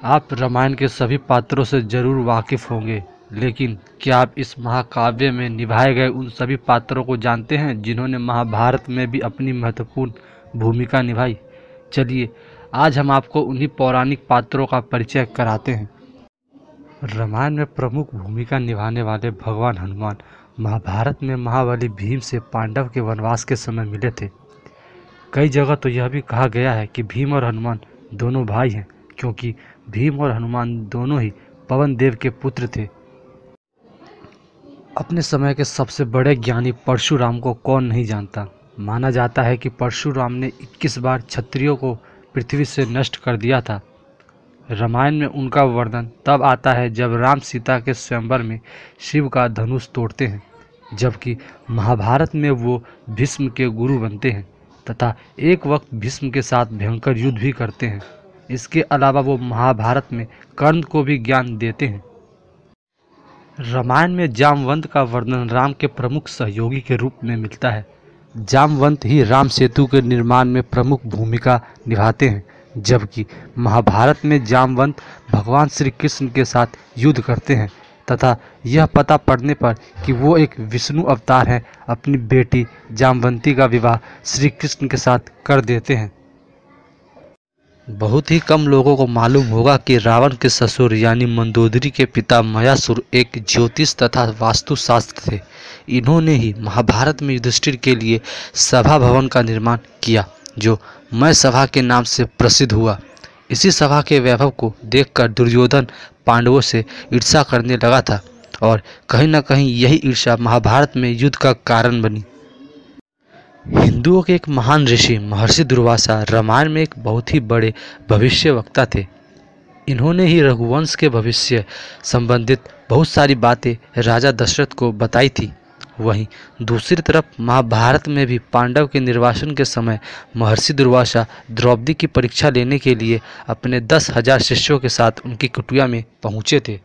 आप रामायण के सभी पात्रों से जरूर वाकिफ होंगे, लेकिन क्या आप इस महाकाव्य में निभाए गए उन सभी पात्रों को जानते हैं जिन्होंने महाभारत में भी अपनी महत्वपूर्ण भूमिका निभाई? चलिए, आज हम आपको उन्हीं पौराणिक पात्रों का परिचय कराते हैं। रामायण में प्रमुख भूमिका निभाने वाले भगवान हनुमान महाभारत में महाबली भीम से पांडव के वनवास के समय मिले थे। कई जगह तो यह भी कहा गया है कि भीम और हनुमान दोनों भाई हैं, क्योंकि भीम और हनुमान दोनों ही पवन देव के पुत्र थे। अपने समय के सबसे बड़े ज्ञानी परशुराम को कौन नहीं जानता। माना जाता है कि परशुराम ने 21 बार क्षत्रियों को पृथ्वी से नष्ट कर दिया था। रामायण में उनका वर्णन तब आता है जब राम सीता के स्वयंवर में शिव का धनुष तोड़ते हैं, जबकि महाभारत में वो भीष्म के गुरु बनते हैं तथा एक वक्त भीष्म के साथ भयंकर युद्ध भी करते हैं। इसके अलावा वो महाभारत में कर्ण को भी ज्ञान देते हैं। रामायण में जामवंत का वर्णन राम के प्रमुख सहयोगी के रूप में मिलता है। जामवंत ही राम सेतु के निर्माण में प्रमुख भूमिका निभाते हैं, जबकि महाभारत में जामवंत भगवान श्री कृष्ण के साथ युद्ध करते हैं तथा यह पता पड़ने पर कि वो एक विष्णु अवतार हैं, अपनी बेटी जामवंती का विवाह श्री कृष्ण के साथ कर देते हैं। बहुत ही कम लोगों को मालूम होगा कि रावण के ससुर यानी मंदोदरी के पिता मयासुर एक ज्योतिष तथा वास्तुशास्त्र थे। इन्होंने ही महाभारत में युधिष्ठिर के लिए सभा भवन का निर्माण किया, जो मय सभा के नाम से प्रसिद्ध हुआ। इसी सभा के वैभव को देखकर दुर्योधन पांडवों से ईर्ष्या करने लगा था और कहीं न कहीं यही ईर्ष्या महाभारत में युद्ध का कारण बनी। हिंदुओं के एक महान ऋषि महर्षि दुर्वासा रामायण में एक बहुत ही बड़े भविष्यवक्ता थे। इन्होंने ही रघुवंश के भविष्य संबंधित बहुत सारी बातें राजा दशरथ को बताई थी। वहीं दूसरी तरफ महाभारत में भी पांडव के निर्वासन के समय महर्षि दुर्वासा द्रौपदी की परीक्षा लेने के लिए अपने 10,000 शिष्यों के साथ उनकी कुटिया में पहुँचे थे।